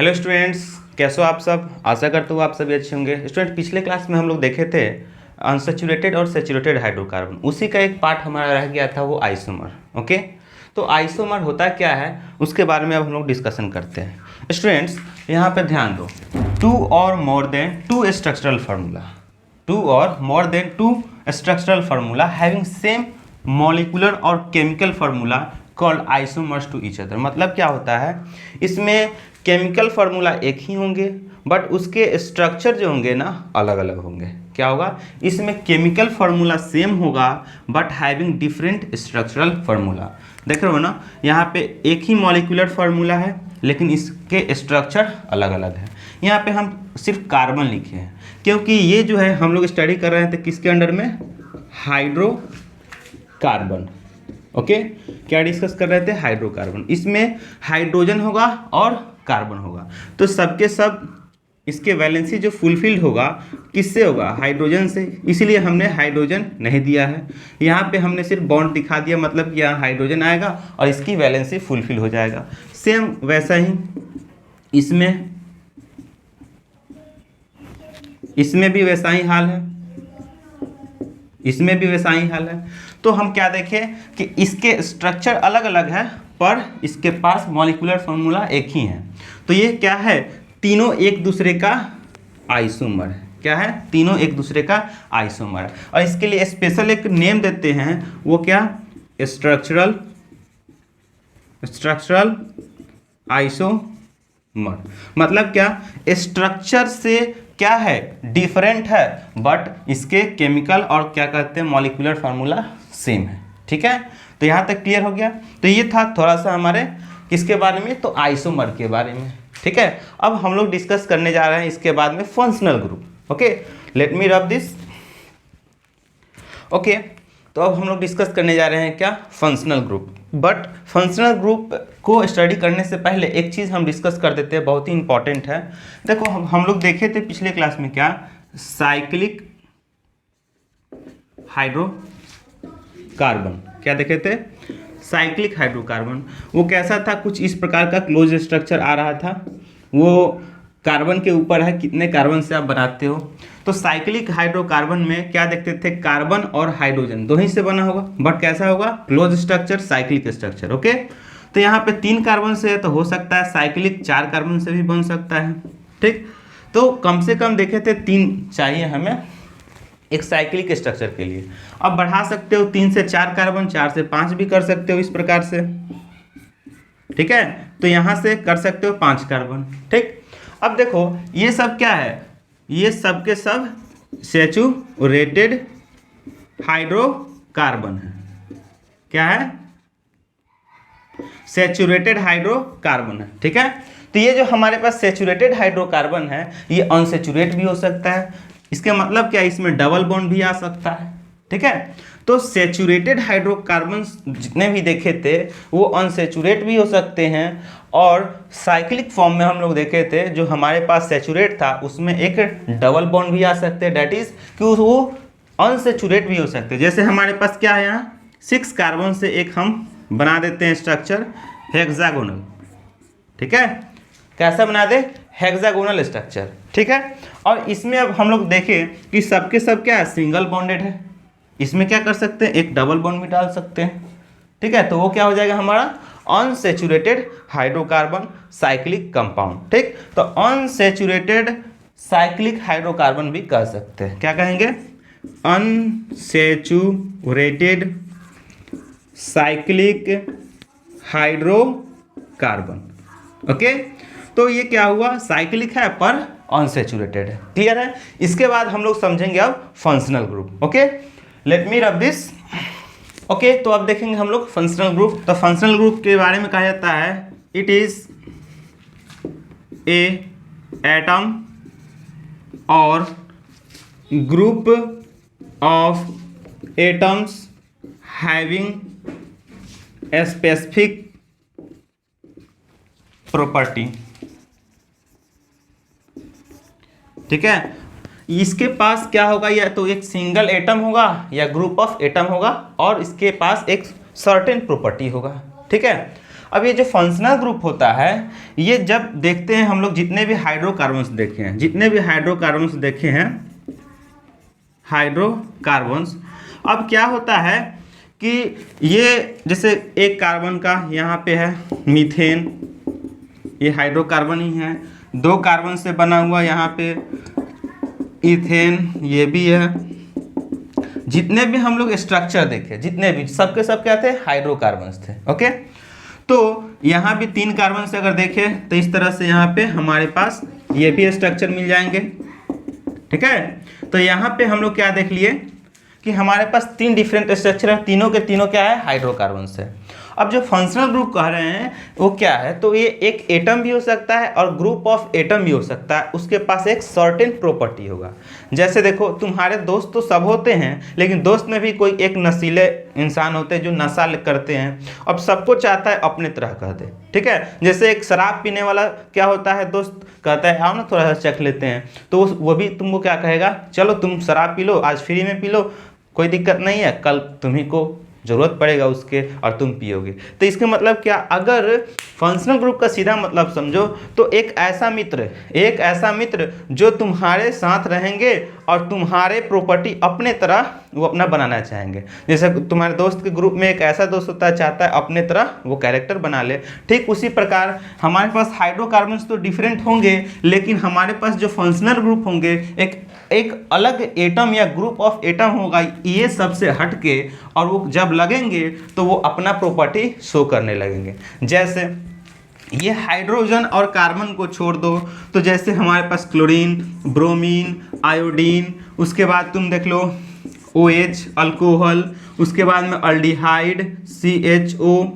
Hello students, कैसे हो आप सब। आशा करता हूँ आप सभी अच्छे होंगे। स्टूडेंट, पिछले क्लास में हम लोग देखे थे अनसैचुरेटेड और सैचुरेटेड हाइड्रोकार्बन। उसी का एक पार्ट हमारा रह गया था, वो आइसोमर। ओके, तो आइसोमर होता क्या है उसके बारे में अब हम लोग डिस्कशन करते हैं। स्टूडेंट्स, यहाँ पे ध्यान दो, two or more than two structural formula, two or more than two structural formula having same molecular और chemical formula called isomers to each other. मतलब क्या होता है, इसमें केमिकल फार्मूला एक ही होंगे बट उसके स्ट्रक्चर जो होंगे ना अलग अलग होंगे। क्या होगा, इसमें केमिकल फार्मूला सेम होगा but having different structural formula. देख रहे हो ना, यहाँ पे एक ही मॉलिक्यूलर फार्मूला है लेकिन इसके स्ट्रक्चर अलग अलग है। यहाँ पे हम सिर्फ कार्बन लिखे हैं क्योंकि ये जो है हम लोग स्टडी कर रहे थे किसके अंडर में, हाइड्रोकार्बन। ओके, क्या डिस्कस कर रहे थे, हाइड्रोकार्बन। इसमें हाइड्रोजन होगा और कार्बन होगा, तो सबके सब इसके वैलेंसी जो फुलफिल्ड होगा किससे होगा, हाइड्रोजन से। इसीलिए हमने हाइड्रोजन नहीं दिया है, यहाँ पे हमने सिर्फ बॉन्ड दिखा दिया, मतलब कि यहाँ हाइड्रोजन आएगा और इसकी वैलेंसी फुलफिल हो जाएगा। सेम वैसा ही इसमें भी वैसा ही हाल है, इसमें भी वैसा ही हाल है। तो हम क्या देखें कि इसके स्ट्रक्चर अलग अलग है पर इसके पास मॉलिक्यूलर फार्मूला एक ही है। तो ये क्या है, तीनों एक दूसरे का आइसोमर है। क्या है, तीनों एक दूसरे का आइसोमर है। और इसके लिए स्पेशल एक नेम देते हैं, वो क्या, स्ट्रक्चरल आइसोमर। मतलब क्या, स्ट्रक्चर से क्या है, डिफरेंट है बट इसके केमिकल और क्या कहते हैं मॉलिक्यूलर फार्मूला सेम है। ठीक है, तो यहाँ तक क्लियर हो गया। तो ये था थोड़ा सा हमारे किसके बारे में, तो आइसोमर के बारे में। ठीक है, अब हम लोग डिस्कस करने जा रहे हैं इसके बाद में functional group. Okay, let me rub this. Okay, तो अब हम लोग डिस्कस करने जा रहे हैं क्या, functional group. But functional group को स्टडी करने से पहले एक चीज़ हम डिस्कस कर देते हैं, बहुत ही इंपॉर्टेंट है। देखो, हम लोग देखे थे पिछले क्लास में क्या, साइक्लिक हाइड्रोकार्बन। क्या देखे थे, साइक्लिक हाइड्रोकार्बन। वो कैसा था, कुछ इस प्रकार का क्लोज स्ट्रक्चर आ रहा था। वो कार्बन के ऊपर है, कितने कार्बन से आप बनाते हो। तो साइक्लिक हाइड्रोकार्बन में क्या देखते थे, कार्बन और हाइड्रोजन दो ही से बना होगा बट कैसा होगा, close structure, cyclic structure. Okay, तो यहाँ पे 3 कार्बन से है तो हो सकता है साइक्लिक 4 कार्बन से भी बन सकता है। ठीक, तो कम से कम देखे थे 3 चाहिए हमें एक साइक्लिक स्ट्रक्चर के लिए। अब बढ़ा सकते हो 3 से 4 कार्बन, 4 से 5 भी कर सकते हो इस प्रकार से। ठीक है, तो यहाँ से कर सकते हो 5 कार्बन। ठीक, अब देखो ये सब क्या है, ये सब के सब सैचुरेटेड हाइड्रोकार्बन है। क्या है, सैचुरेटेड हाइड्रोकार्बन है। ठीक है, तो ये जो हमारे पास सैचुरेटेड हाइड्रोकार्बन है ये अनसैचुरेट भी हो सकता है। इसके मतलब क्या, इसमें डबल बॉन्ड भी आ सकता है। ठीक है, तो सैचुरेटेड हाइड्रोकार्बन जितने भी देखे थे वो अनसैचुरेट भी हो सकते हैं और साइक्लिक फॉर्म में हम लोग देखे थे जो हमारे पास सैचुरेट था उसमें एक डबल बॉन्ड भी आ सकते हैं, डैट इज कि वो अनसैचुरेट भी हो सकते हैं। जैसे हमारे पास क्या है, यहाँ 6 कार्बन से एक हम बना देते हैं स्ट्रक्चर हेक्सागोनल। ठीक है, कैसा बना दे, हेक्सागोनल स्ट्रक्चर। ठीक है, और इसमें अब हम लोग देखें कि सबके सब क्या है, सिंगल बॉन्डेड है। इसमें क्या कर सकते हैं, एक डबल बॉन्ड भी डाल सकते हैं। ठीक है, तो वो क्या हो जाएगा हमारा अनसैचुरेटेड हाइड्रोकार्बन साइक्लिक कंपाउंड। ठीक, तो अनसैचुरेटेड साइक्लिक हाइड्रोकार्बन भी कह सकते हैं। क्या कहेंगे, अनसैचुरेटेड साइक्लिक हाइड्रोकार्बन। ओके, तो ये क्या हुआ, साइक्लिक है पर अनसैचुरेटेड है। क्लियर है, इसके बाद हम लोग समझेंगे अब functional group. Okay, let me rub this. Okay, तो अब देखेंगे हम लोग फंक्शनल ग्रुप। तो फंक्शनल ग्रुप के बारे में कहा जाता है, इट इज ए एटम और group of atoms having a specific property. ठीक है, इसके पास क्या होगा, या तो एक सिंगल एटम होगा या ग्रुप ऑफ एटम होगा और इसके पास एक सर्टेन प्रॉपर्टी होगा। ठीक है, अब ये जो फंक्शनल ग्रुप होता है, ये जब देखते हैं हम लोग जितने भी हाइड्रोकार्बन्स देखे हैं, हाइड्रोकार्बन्स, अब क्या होता है कि ये जैसे एक कार्बन का यहाँ पे है मीथेन, ये हाइड्रोकार्बन ही है, 2 कार्बन से बना हुआ यहाँ पे इथेन, ये भी है। जितने भी हम लोग स्ट्रक्चर देखे, जितने भी सबके सब क्या थे, हाइड्रोकार्बन्स थे। ओके, तो यहाँ भी 3 कार्बन से अगर देखें तो इस तरह से यहाँ पे हमारे पास ये भी स्ट्रक्चर मिल जाएंगे। ठीक है, तो यहाँ पे हम लोग क्या देख लिए कि हमारे पास 3 डिफरेंट स्ट्रक्चर है, तीनों के तीनों क्या है, हाइड्रोकार्बन्स है। अब जो फंक्शनल ग्रुप कह रहे हैं वो क्या है, तो ये एक एटम भी हो सकता है और ग्रुप ऑफ एटम भी हो सकता है, उसके पास एक सर्टेन प्रॉपर्टी होगा। जैसे देखो, तुम्हारे दोस्त तो सब होते हैं, लेकिन दोस्त में भी कोई एक नशीले इंसान होते हैं जो नशा करते हैं, अब सबको चाहता है अपने तरह कर दे। ठीक है, जैसे एक शराब पीने वाला क्या होता है, दोस्त कहता है आओ ना थोड़ा सा चख लेते हैं, तो वो भी तुमको क्या कहेगा, चलो तुम शराब पी लो, आज फ्री में पी लो, कोई दिक्कत नहीं है, कल तुम्ही को जरूरत पड़ेगा उसके और तुम पियोगे। तो इसके मतलब क्या, अगर फंक्शनल ग्रुप का सीधा मतलब समझो तो एक ऐसा मित्र जो तुम्हारे साथ रहेंगे और तुम्हारे प्रॉपर्टी अपने तरह वो अपना बनाना चाहेंगे। जैसे तुम्हारे दोस्त के ग्रुप में एक ऐसा दोस्त होता है, चाहता है अपने तरह वो कैरेक्टर बना ले, ठीक उसी प्रकार हमारे पास हाइड्रोकार्बन्स तो डिफरेंट होंगे, लेकिन हमारे पास जो फंक्शनल ग्रुप होंगे एक अलग एटम या ग्रुप ऑफ एटम होगा, ये सबसे हटके, और वो जब लगेंगे तो वो अपना प्रॉपर्टी शो करने लगेंगे। जैसे ये हाइड्रोजन और कार्बन को छोड़ दो, तो जैसे हमारे पास क्लोरीन, ब्रोमीन, आयोडीन, उसके बाद तुम देख लो OH अल्कोहल, उसके बाद में अल्डिहाइड CHO।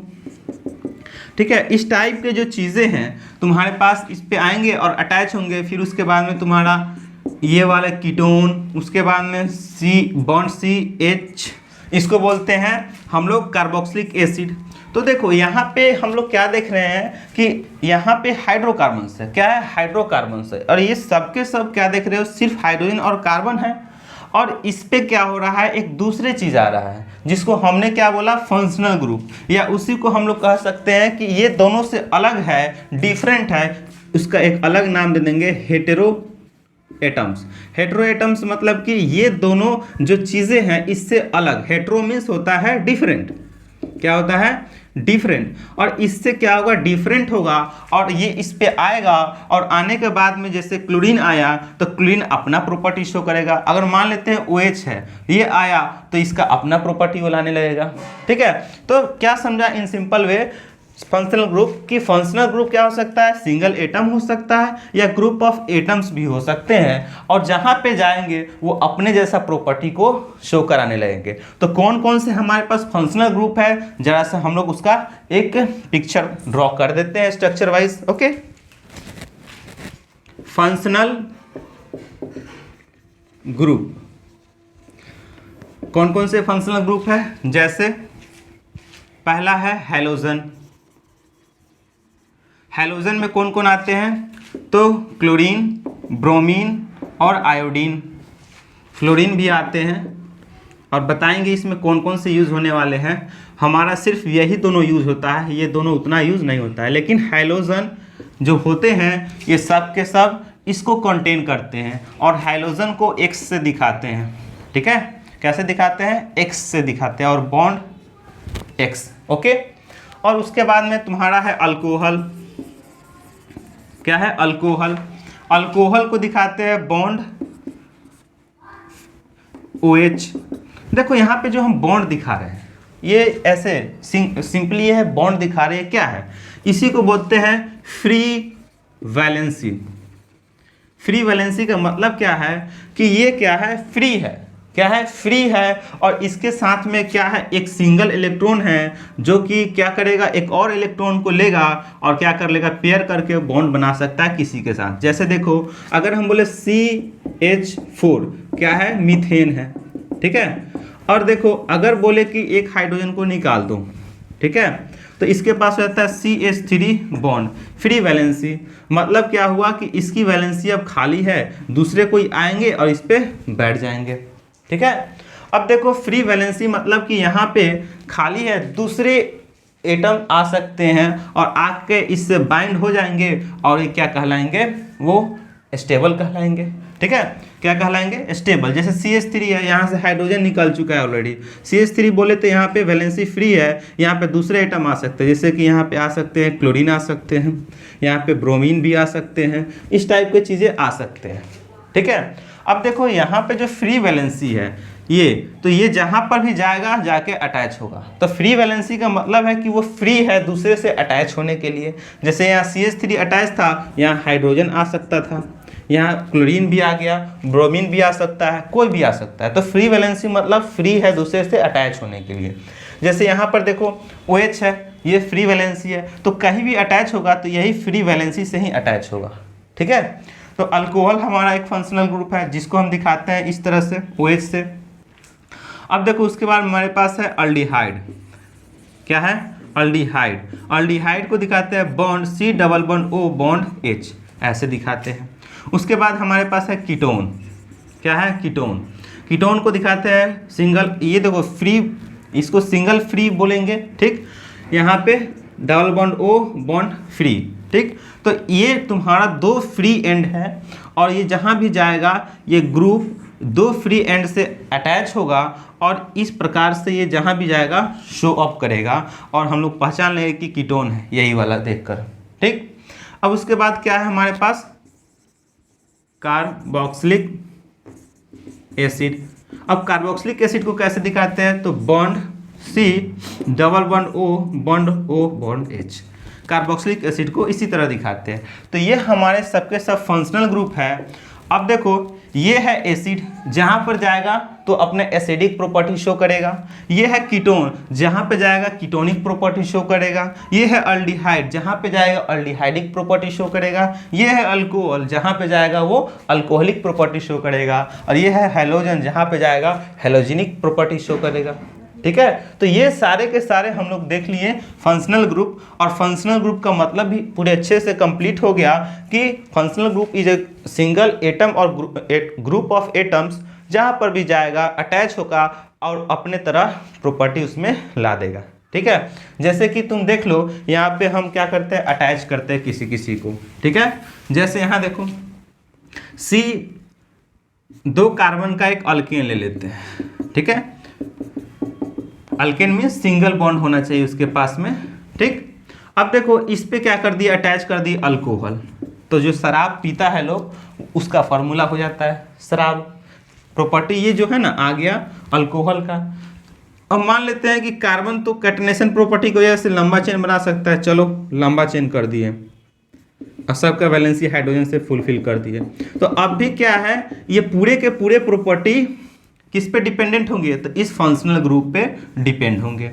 ठीक है, इस टाइप के जो चीज़ें हैं तुम्हारे पास इस पे आएंगे और अटैच होंगे। फिर उसके बाद में तुम्हारा ये वाला कीटोन, उसके बाद में बॉन्ड CH, इसको बोलते हैं हम लोग कार्बोक्सिलिक एसिड। तो देखो यहाँ पे हम लोग क्या देख रहे हैं कि यहाँ पे हाइड्रोकार्बन्स है, क्या है, हाइड्रोकार्बन्स है, और ये सबके सब क्या देख रहे हो, सिर्फ हाइड्रोजन और कार्बन है। और इस पे क्या हो रहा है, एक दूसरे चीज़ आ रहा है जिसको हमने क्या बोला, फंक्शनल ग्रुप, या उसी को हम लोग कह सकते हैं कि ये दोनों से अलग है, डिफरेंट है, उसका एक अलग नाम दे देंगे हेटेरो एटम्स। मतलब कि ये दोनों जो चीज़ें हैं इससे अलग, हेटेरो मीन्स होता है डिफरेंट, क्या होता है, डिफरेंट, और इससे क्या होगा, डिफरेंट होगा, और ये इस पे आएगा, और आने के बाद में जैसे क्लोरीन आया तो क्लोरीन अपना प्रॉपर्टी शो करेगा। अगर मान लेते हैं OH है, ये आया तो इसका अपना प्रॉपर्टी वो लाने लगेगा। ठीक है, तो क्या समझा in simple way functional group की, फंक्शनल ग्रुप क्या हो सकता है, सिंगल एटम हो सकता है या ग्रुप ऑफ एटम्स भी हो सकते हैं, और जहाँ पे जाएंगे वो अपने जैसा प्रॉपर्टी को शो कराने लगेंगे। तो कौन कौन से हमारे पास फंक्शनल ग्रुप है, जरा सा हम लोग उसका एक पिक्चर ड्रॉ कर देते हैं structure wise. Okay, functional group, कौन कौन से फंक्शनल ग्रुप है, जैसे पहला है हैलोजन। हैलोजन में कौन कौन आते हैं, तो क्लोरीन, ब्रोमीन और आयोडीन, फ्लोरीन भी आते हैं, और बताएंगे इसमें कौन कौन से यूज़ होने वाले हैं। हमारा सिर्फ यही दोनों यूज़ होता है, ये दोनों उतना यूज़ नहीं होता है, लेकिन हैलोजन जो होते हैं ये सब के सब इसको कंटेन करते हैं, और हैलोजन को X से दिखाते हैं। ठीक है, कैसे दिखाते हैं, X से दिखाते हैं, और बॉन्ड X। ओके, और उसके बाद में तुम्हारा है अल्कोहल, क्या है, अल्कोहल, अल्कोहल को दिखाते हैं बॉन्ड OH। देखो यहाँ पे जो हम बॉन्ड दिखा रहे हैं ये ऐसे सिंपली है, बॉन्ड दिखा रहे हैं, क्या है, इसी को बोलते हैं फ्री वैलेंसी। फ्री वैलेंसी का मतलब क्या है कि ये क्या है, फ्री है, क्या है, फ्री है, और इसके साथ में क्या है, एक सिंगल इलेक्ट्रॉन है जो कि क्या करेगा, एक और इलेक्ट्रॉन को लेगा और क्या कर लेगा, पेयर करके बॉन्ड बना सकता है किसी के साथ। जैसे देखो अगर हम बोले CH4 क्या है, मीथेन है। ठीक है, और देखो अगर बोले कि एक हाइड्रोजन को निकाल दो, ठीक है, तो इसके पास रहता है CH3 बॉन्ड, फ्री वैलेंसी। मतलब क्या हुआ कि इसकी वैलेंसी अब खाली है, दूसरे कोई आएंगे और इस पे बैठ जाएंगे। ठीक है, अब देखो फ्री वैलेंसी मतलब कि यहाँ पे खाली है, दूसरे एटम आ सकते हैं और आके इससे बाइंड हो जाएंगे और ये क्या कहलाएंगे, वो स्टेबल कहलाएंगे। ठीक है, क्या कहलाएंगे, स्टेबल। जैसे CH3 है, यहाँ से हाइड्रोजन निकल चुका है ऑलरेडी, CH3 बोले तो यहाँ पे वैलेंसी फ्री है, यहाँ पे दूसरे एटम आ सकते हैं, जैसे कि यहाँ पे आ सकते हैं क्लोरीन आ सकते हैं, यहाँ पे ब्रोमीन भी आ सकते हैं, इस टाइप की चीज़ें आ सकते हैं। ठीक है, अब देखो यहाँ पे जो फ्री वैलेंसी है ये, तो ये जहाँ पर भी जाएगा जाके अटैच होगा। तो फ्री वैलेंसी का मतलब है कि वो फ्री है दूसरे से अटैच होने के लिए। जैसे यहाँ CH3 अटैच था, यहाँ हाइड्रोजन आ सकता था, यहाँ क्लोरीन भी आ गया, ब्रोमीन भी आ सकता है, कोई भी आ सकता है। तो फ्री वैलेंसी मतलब फ्री है दूसरे से अटैच होने के लिए। जैसे यहाँ पर देखो OH है, ये फ्री वैलेंसी है, तो कहीं भी अटैच होगा तो यही फ्री वैलेंसी से ही अटैच होगा। ठीक है, तो अल्कोहल हमारा एक फंक्शनल ग्रुप है जिसको हम दिखाते हैं इस तरह से OH से। अब देखो उसके बाद हमारे पास है अल्डिहाइड। क्या है, अल्डिहाइड। अल्डिहाइड को दिखाते हैं bond C double bond O bond H, ऐसे दिखाते हैं। उसके बाद हमारे पास है कीटोन। क्या है, कीटोन। कीटोन को दिखाते हैं सिंगल, ये देखो फ्री, इसको सिंगल फ्री बोलेंगे। ठीक, यहाँ पे double bond O bond free. ठीक, तो ये तुम्हारा 2 फ्री एंड है और ये जहाँ भी जाएगा ये ग्रुप 2 फ्री एंड से अटैच होगा और इस प्रकार से ये जहाँ भी जाएगा शो अप करेगा और हम लोग पहचान लेंगे कि कीटोन है, यही वाला देखकर। ठीक, अब उसके बाद क्या है हमारे पास, कार्बोक्सिलिक एसिड। अब कार्बोक्सिलिक एसिड को कैसे दिखाते हैं, तो bond C double bond O bond O bond H, carboxylic acid को इसी तरह दिखाते हैं। तो ये हमारे सबके सब फंक्शनल ग्रुप है। अब देखो ये है एसिड, जहाँ पर जाएगा तो अपने एसिडिक प्रॉपर्टी शो करेगा। ये है कीटोन, जहाँ पे जाएगा कीटोनिक प्रॉपर्टी शो करेगा। ये है अल्डिहाइड, जहाँ पे जाएगा अल्डिहाइडिक प्रॉपर्टी शो करेगा। ये है अल्कोहल, जहाँ पे जाएगा वो अल्कोहलिक प्रॉपर्टी शो करेगा। और ये है हैलोजन, जहाँ पे जाएगा हैलोजेनिक प्रॉपर्टी शो करेगा। ठीक है, तो ये सारे के सारे हम लोग देख लिए फंक्शनल ग्रुप। और फंक्शनल ग्रुप का मतलब भी पूरे अच्छे से कंप्लीट हो गया कि functional group is a single atom और ग्रुप ऑफ एटम्स, जहाँ पर भी जाएगा अटैच होगा और अपने तरह प्रॉपर्टी उसमें ला देगा। ठीक है, जैसे कि तुम देख लो यहाँ पे हम क्या करते हैं, अटैच करते हैं किसी किसी को। ठीक है, जैसे यहाँ देखो C 2 कार्बन का एक अल्केन ले लेते हैं। ठीक है, अल्केन में सिंगल बॉन्ड होना चाहिए उसके पास में। ठीक, अब देखो इस पे क्या कर दिया, अटैच कर दी अल्कोहल। तो जो शराब पीता है लोग उसका फॉर्मूला हो जाता है शराब। प्रॉपर्टी ये जो है ना आ गया अल्कोहल का। अब मान लेते हैं कि कार्बन तो कैटनेशन प्रॉपर्टी की वजह से लंबा चेन बना सकता है, चलो लंबा चेन कर दिए और सबका वैलेंसी हाइड्रोजन से फुलफिल कर दिए। तो अब भी क्या है, ये पूरे के पूरे प्रॉपर्टी किस पे डिपेंडेंट होंगे, तो इस फंक्शनल ग्रुप पे डिपेंड होंगे।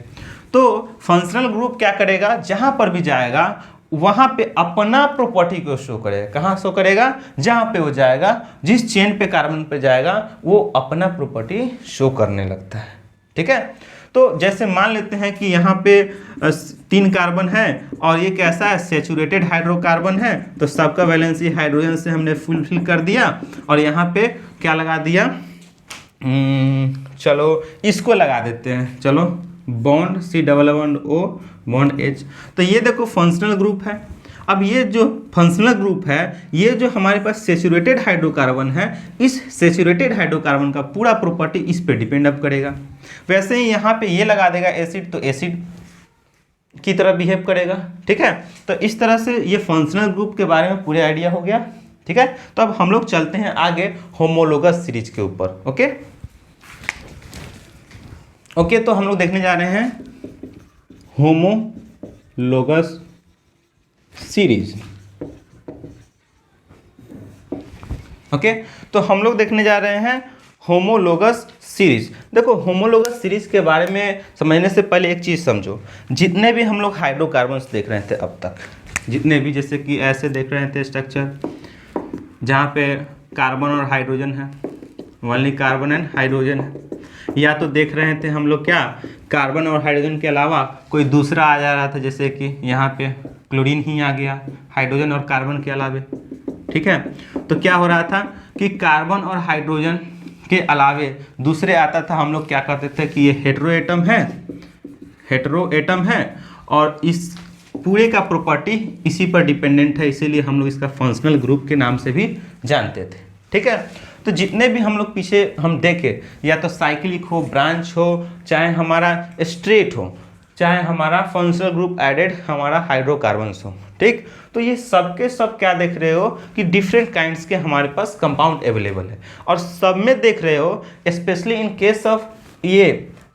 तो फंक्शनल ग्रुप क्या करेगा, जहां पर भी जाएगा वहां पे अपना प्रॉपर्टी को शो करेगा। कहाँ शो करेगा, जहां पे वो जाएगा, जिस चेन पे कार्बन पे जाएगा वो अपना प्रॉपर्टी शो करने लगता है। ठीक है, तो जैसे मान लेते हैं कि यहाँ पे 3 कार्बन है और ये कैसा है, सेचुरेटेड हाइड्रोकार्बन है, तो सबका वैलेंसी हाइड्रोजन से हमने फुलफिल कर दिया और यहाँ पे क्या लगा दिया, चलो इसको लगा देते हैं, चलो bond C double bond O bond H। तो ये देखो फंक्शनल ग्रुप है। अब ये जो फंक्शनल ग्रुप है, ये जो हमारे पास सेचुरेटेड हाइड्रोकार्बन है, इस सेचुरेटेड हाइड्रोकार्बन का पूरा प्रॉपर्टी इस पे डिपेंड अप करेगा। वैसे ही यहाँ पे ये लगा देगा एसिड, तो एसिड की तरह बिहेव करेगा। ठीक है, तो इस तरह से ये फंक्शनल ग्रुप के बारे में पूरे आइडिया हो गया। ठीक है, तो अब हम लोग चलते हैं आगे होमोलोगस सीरीज के ऊपर। ओके, तो हम लोग देखने जा रहे हैं होमोलोगस सीरीज। ओके, तो हम लोग देखने जा रहे हैं होमोलोगस सीरीज। देखो होमोलोगस सीरीज के बारे में समझने से पहले एक चीज़ समझो। जितने भी हम लोग हाइड्रोकार्बन्स देख रहे थे अब तक, जितने भी, जैसे कि ऐसे देख रहे थे स्ट्रक्चर जहाँ पे कार्बन और हाइड्रोजन है, ओनली कार्बन एंड हाइड्रोजन है, या तो देख रहे थे हम लोग क्या, कार्बन और हाइड्रोजन के अलावा कोई दूसरा आ जा रहा था, जैसे कि यहाँ पे क्लोरीन ही आ गया हाइड्रोजन और कार्बन के अलावे। ठीक है, तो क्या हो रहा था कि कार्बन और हाइड्रोजन के अलावे दूसरे आता था, हम लोग क्या करते थे कि ये हेटेरो एटम है और इस पूरे का प्रॉपर्टी इसी पर डिपेंडेंट है, इसीलिए हम लोग इसका फंक्शनल ग्रुप के नाम से भी जानते थे। ठीक है, तो जितने भी हम लोग पीछे हम देखे, या तो साइक्लिक हो, ब्रांच हो, चाहे हमारा स्ट्रेट हो, चाहे हमारा फंक्शनल ग्रुप एडेड हमारा हाइड्रोकार्बन्स हो, ठीक, तो ये सब के सब क्या देख रहे हो कि डिफरेंट काइंड्स के हमारे पास कंपाउंड अवेलेबल है। और सब में देख रहे हो, स्पेशली इन केस ऑफ ये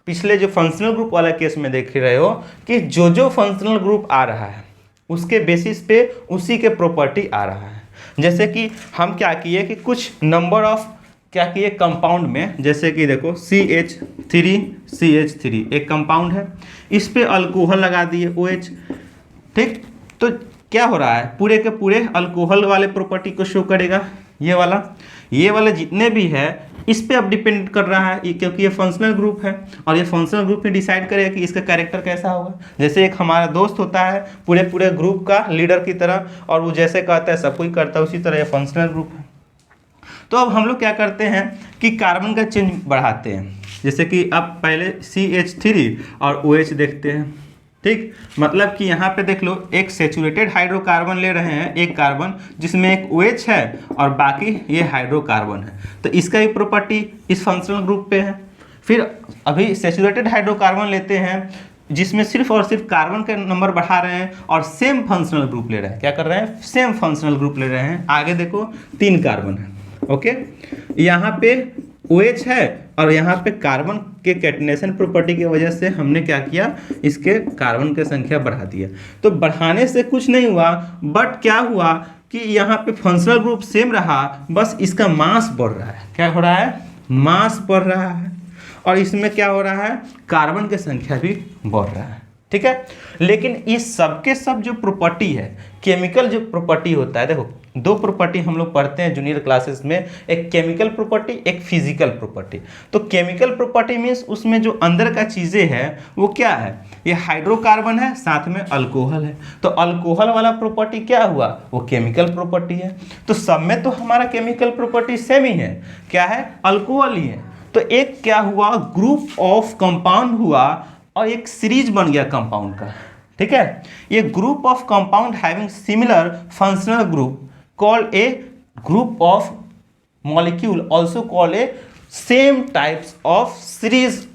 पिछले जो फंक्शनल ग्रुप वाला केस में देख रहे हो कि जो फंक्शनल ग्रुप आ रहा है उसके बेसिस पे उसी के प्रॉपर्टी आ रहा है। जैसे कि हम क्या किए कि कुछ नंबर ऑफ क्या किए कंपाउंड में, जैसे कि देखो CH3 एक कंपाउंड है, इस पे अल्कोहल लगा दिए OH, ठीक, तो क्या हो रहा है, पूरे के पूरे अल्कोहल वाले प्रॉपर्टी को शो करेगा। ये वाला जितने भी है इस पे अब डिपेंड कर रहा है, क्योंकि ये फंक्शनल ग्रुप है और ये फंक्शनल ग्रुप में डिसाइड करेगा कि इसका कैरेक्टर कैसा होगा। जैसे एक हमारा दोस्त होता है पूरे ग्रुप का लीडर की तरह, और वो जैसे कहता है सब कोई करता है, उसी तरह ये फंक्शनल ग्रुप है। तो अब हम लोग क्या करते हैं कि कार्बन का चेंज बढ़ाते हैं, जैसे कि अब पहले CH3 और OH देखते हैं, ठीक, मतलब कि यहाँ पे देख लो एक सेचुरेटेड हाइड्रोकार्बन ले रहे हैं, एक कार्बन जिसमें एक OH है और बाकी ये हाइड्रोकार्बन है, तो इसका भी प्रॉपर्टी इस फंक्शनल ग्रुप पे है। फिर अभी सेचुरेटेड हाइड्रोकार्बन लेते हैं जिसमें सिर्फ और सिर्फ कार्बन के नंबर बढ़ा रहे हैं और सेम फंक्शनल ग्रुप ले रहे हैं, क्या कर रहे हैं, सेम फंक्शनल ग्रुप ले रहे हैं। आगे देखो 3 कार्बन है, ओके, यहाँ पे OH है और यहाँ पे कार्बन के कैटनेशन प्रॉपर्टी की वजह से हमने क्या किया, इसके कार्बन की संख्या बढ़ा दिया। तो बढ़ाने से कुछ नहीं हुआ, बट क्या हुआ कि यहाँ पे फंक्शनल ग्रुप सेम रहा, बस इसका मास बढ़ रहा है। क्या हो रहा है, मास बढ़ रहा है, और इसमें क्या हो रहा है, कार्बन की संख्या भी बढ़ रहा है। ठीक है, लेकिन इस सब के सब जो प्रॉपर्टी है, केमिकल जो प्रॉपर्टी होता है, देखो 2 प्रॉपर्टी हम लोग पढ़ते हैं जूनियर क्लासेस में, एक केमिकल प्रॉपर्टी, एक फिजिकल प्रॉपर्टी। तो केमिकल प्रॉपर्टी मीन्स उसमें जो अंदर का चीज़ें हैं वो क्या है, ये हाइड्रोकार्बन है, साथ में अल्कोहल है, तो अल्कोहल वाला प्रॉपर्टी क्या हुआ, वो केमिकल प्रॉपर्टी है। तो सब में तो हमारा केमिकल प्रॉपर्टी सेम ही है, क्या है, अल्कोहल ही है। तो एक क्या हुआ, ग्रुप ऑफ कंपाउंड हुआ और एक सीरीज बन गया कंपाउंड का। ठीक है, ये group of compound having similar functional group called a group of molecule also called a same types of series.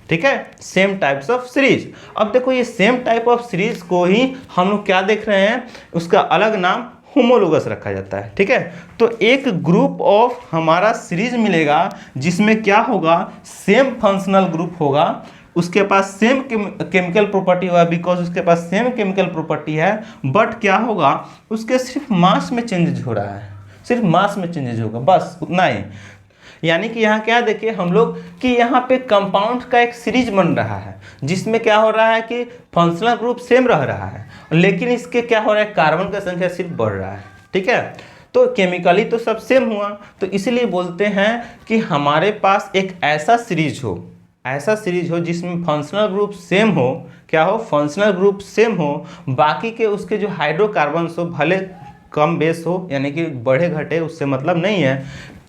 ठीक है, सेम टाइप्स ऑफ सीरीज। अब देखो ये सेम टाइप ऑफ सीरीज को ही हम लोग क्या देख रहे हैं, उसका अलग नाम होमोलोगस रखा जाता है। ठीक है, तो एक ग्रुप ऑफ हमारा सीरीज मिलेगा जिसमें क्या होगा, सेम फंक्शनल ग्रुप होगा, उसके पास सेम केमिकल प्रॉपर्टी होगा, बिकॉज उसके पास सेम केमिकल प्रॉपर्टी है, बट क्या होगा, उसके सिर्फ मास में चेंजेज हो रहा है, सिर्फ मास में चेंजेज होगा, बस उतना ही। यानी कि यहाँ क्या देखिए हम लोग कि यहाँ पे कंपाउंड का एक सीरीज बन रहा है जिसमें क्या हो रहा है कि फंक्शनल ग्रुप सेम रह रहा है, लेकिन इसके क्या हो रहा है, कार्बन का संख्या सिर्फ बढ़ रहा है। ठीक है, तो केमिकली तो सब सेम हुआ, तो इसलिए बोलते हैं कि हमारे पास एक ऐसा सीरीज हो, ऐसा सीरीज हो जिसमें फंक्शनल ग्रुप सेम हो, क्या हो, फंक्शनल ग्रुप सेम हो, बाकी के उसके जो हाइड्रोकार्बन्स हो भले कम बेस हो, यानी कि बढ़े घटे, उससे मतलब नहीं है,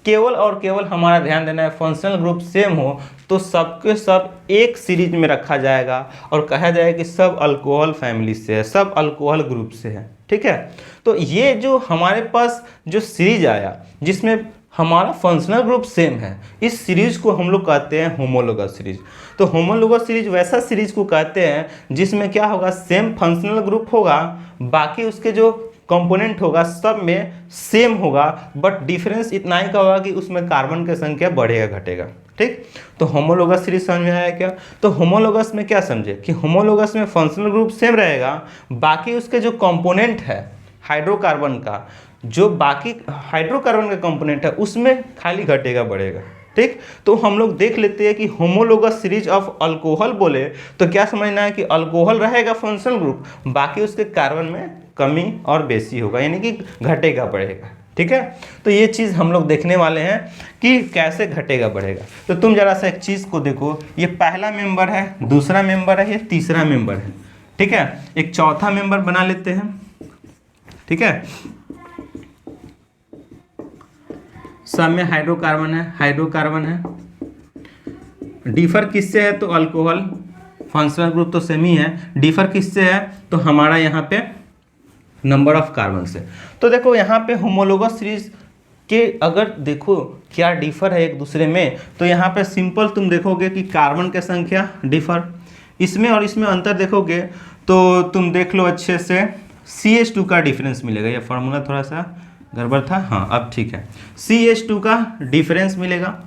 केवल और केवल हमारा ध्यान देना है फंक्शनल ग्रुप सेम हो तो सबके सब एक सीरीज में रखा जाएगा और कहा जाएगा कि सब अल्कोहल फैमिली से है, सब अल्कोहल ग्रुप से है। ठीक है, तो ये जो हमारे पास जो सीरीज आया जिसमें हमारा फंक्शनल ग्रुप सेम है, इस सीरीज को हम लोग कहते हैं होमोलोगस सीरीज। तो होमोलोगस सीरीज वैसा सीरीज को कहते हैं जिसमें क्या होगा, सेम फंक्शनल ग्रुप होगा, बाकी उसके जो कंपोनेंट होगा सब में सेम होगा, बट डिफरेंस इतना ही का होगा कि उसमें कार्बन की संख्या बढ़ेगा घटेगा। ठीक, तो होमोलोगस सीरीज समझ में आया क्या। तो होमोलोगस में क्या समझे कि होमोलोगस में फंक्शनल ग्रुप सेम रहेगा, बाकी उसके जो कंपोनेंट है हाइड्रोकार्बन का, जो बाकी हाइड्रोकार्बन का कंपोनेंट है उसमें खाली घटेगा बढ़ेगा। ठीक, तो हम लोग देख लेते हैं कि होमोलोगस सीरीज ऑफ अल्कोहल बोले तो क्या समझना है कि अल्कोहल रहेगा फंक्शनल ग्रुप, बाकी उसके कार्बन में कमी और बेसी होगा, यानी कि घटेगा बढ़ेगा। ठीक है, तो ये चीज़ हम लोग देखने वाले हैं कि कैसे घटेगा बढ़ेगा। तो तुम जरा सा एक चीज़ को देखो, ये पहला मेंबर है, दूसरा मेंबर है, ये तीसरा मेंबर है। ठीक है, एक चौथा मेंबर बना लेते हैं। ठीक है, सब में हाइड्रोकार्बन है, हाइड्रोकार्बन है, डिफर किससे है तो अल्कोहल, फंक्शनल ग्रुप तो सेम ही है, डिफर किससे है, तो हमारा यहाँ पे नंबर ऑफ कार्बन से। तो देखो यहाँ पे होमोलोगस सीरीज के अगर देखो क्या डिफर है एक दूसरे में, तो यहाँ पे सिंपल तुम देखोगे कि कार्बन की संख्या डिफर, इसमें और इसमें अंतर देखोगे तो तुम देख लो अच्छे से CH2 का डिफरेंस मिलेगा। ये फार्मूला थोड़ा सा गड़बड़ था, हाँ अब ठीक है। CH2 का डिफरेंस मिलेगा।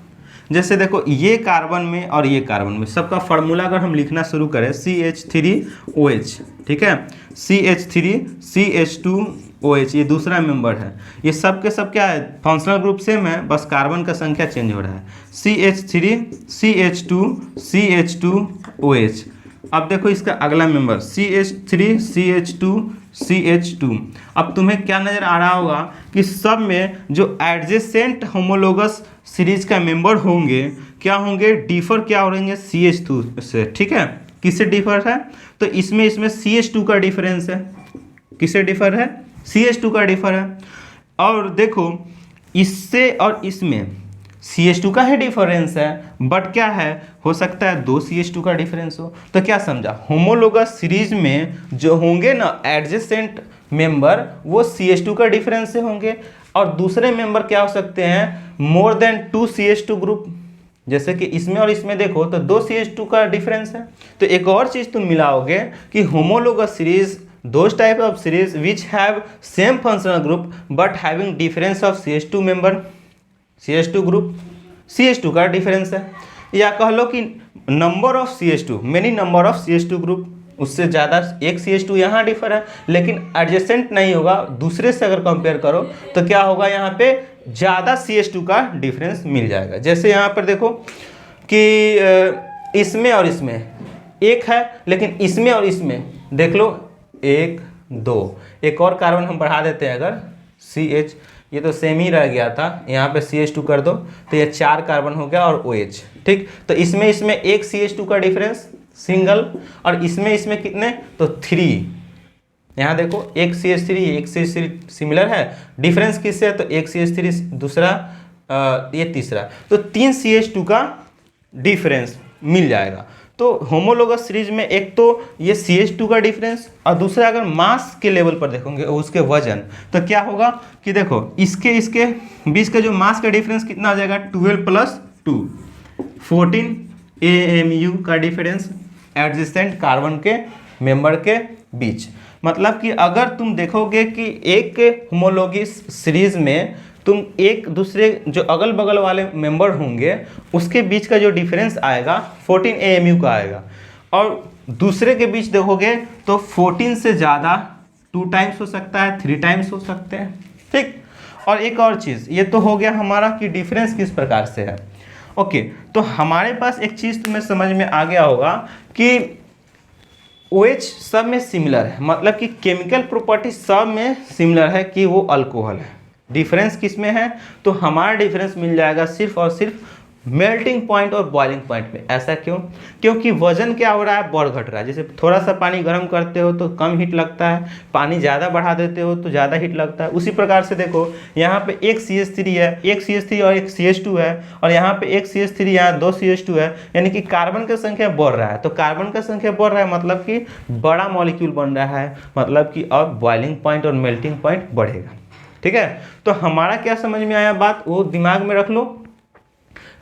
जैसे देखो ये कार्बन में और ये कार्बन में सबका फार्मूला अगर हम लिखना शुरू करें CH3OH, ठीक है, CH3CH2OH ये दूसरा मेंबर है। ये सब के सब क्या है, फंक्शनल ग्रुप सेम है, बस कार्बन का संख्या चेंज हो रहा है। CH3CH2CH2OH। अब देखो इसका अगला मेंबर CH3CH2CH2। अब तुम्हें क्या नज़र आ रहा होगा कि सब में जो एडजेसेंट होमोलोगस सीरीज का मेंबर होंगे क्या होंगे, डिफर क्या हो रहेंगे CH2 से, ठीक है। किससे डिफर है, तो इसमें CH2 का डिफरेंस है। किससे डिफर है, CH2 का डिफर है। और देखो इससे और इसमें CH2 का ही डिफरेंस है, बट क्या है, हो सकता है 2 CH2 का डिफरेंस हो। तो क्या समझा, होमोलोगस सीरीज में जो होंगे ना एडजेसेंट मेंबर वो CH2 का डिफरेंस से होंगे, और दूसरे मेंबर क्या हो सकते हैं, मोर देन 2 CH2 ग्रुप। जैसे कि इसमें और इसमें देखो तो 2 CH2 का डिफरेंस है। तो एक और चीज़ तुम मिलाओगे कि homologous series those type of series which have same functional group but having difference of CH2 member, CH2 group, CH2 का डिफरेंस है। या कह लो कि number of CH2, many number of CH2 group, उससे ज़्यादा एक CH2 यहाँ डिफर है, लेकिन एडजेसेंट नहीं होगा, दूसरे से अगर कंपेयर करो तो क्या होगा, यहाँ पे ज़्यादा CH2 का डिफरेंस मिल जाएगा। जैसे यहाँ पर देखो कि इसमें और इसमें एक है, लेकिन इसमें और इसमें देख लो 1 2, एक और कार्बन हम बढ़ा देते हैं अगर CH, ये तो सेम ही रह गया था, यहाँ पे CH2 कर दो तो ये 4 कार्बन हो गया और OH, ठीक। तो इसमें एक CH2 का डिफरेंस सिंगल, और इसमें कितने, तो 3। यहाँ देखो एक CH3 एक CH3 सिमिलर है, डिफरेंस किससे है, तो एक CH3 दूसरा ये तीसरा, तो 3 CH2 का डिफरेंस मिल जाएगा। तो होमोलोगस सीरीज में एक तो ये CH2 का डिफरेंस, और दूसरा अगर मास के लेवल पर देखोगे उसके वजन, तो क्या होगा कि देखो इसके बीच का जो मास का डिफरेंस कितना हो जाएगा, 12 + 2 14 AMU का डिफरेंस एडजेसेंट कार्बन के मेंबर के बीच। मतलब कि अगर तुम देखोगे कि एक होमोलोगस सीरीज में तुम एक दूसरे जो अगल बगल वाले मेंबर होंगे उसके बीच का जो डिफरेंस आएगा 14 AMU का आएगा, और दूसरे के बीच देखोगे तो 14 से ज़्यादा 2 टाइम्स हो सकता है, 3 टाइम्स हो सकते हैं, ठीक। और एक और चीज़, ये तो हो गया हमारा कि डिफरेंस किस प्रकार से है। ओके, तो हमारे पास एक चीज़ तुम्हें समझ में आ गया होगा कि OH सब में सिमिलर है, मतलब कि केमिकल प्रॉपर्टी सब में सिमिलर है कि वो अल्कोहल है। डिफरेंस किस में है, तो हमारा डिफरेंस मिल जाएगा सिर्फ और सिर्फ मेल्टिंग पॉइंट और बॉइलिंग पॉइंट में। ऐसा क्यों, क्योंकि वजन क्या हो रहा है, बढ़ घट रहा है। जैसे थोड़ा सा पानी गर्म करते हो तो कम हीट लगता है, पानी ज़्यादा बढ़ा देते हो तो ज़्यादा हीट लगता है। उसी प्रकार से देखो यहाँ पे एक CH3 है, एक CH3 और एक CH2 है, और यहाँ पे एक CH3 यहाँ 2 CH2 है, यानी कि कार्बन की संख्या बढ़ रहा है। तो कार्बन की संख्या बढ़ रहा है मतलब कि बड़ा मॉलिक्यूल बन रहा है, मतलब कि अब बॉइलिंग पॉइंट और मेल्टिंग पॉइंट बढ़ेगा, ठीक है। तो हमारा क्या समझ में आया बात, वो दिमाग में रख लो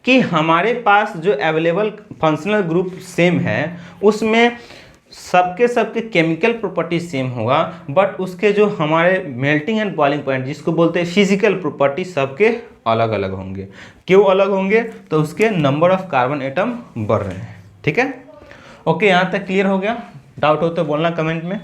कि हमारे पास जो अवेलेबल फंक्शनल ग्रुप सेम है उसमें सबके केमिकल प्रॉपर्टी सेम होगा, बट उसके जो हमारे मेल्टिंग एंड बॉइलिंग पॉइंट जिसको बोलते हैं फिजिकल प्रॉपर्टी सबके अलग अलग होंगे। क्यों अलग होंगे, तो उसके नंबर ऑफ कार्बन एटम बढ़ रहे हैं, ठीक है। ओके, यहाँ तक क्लियर हो गया, डाउट हो तो बोलना कमेंट में।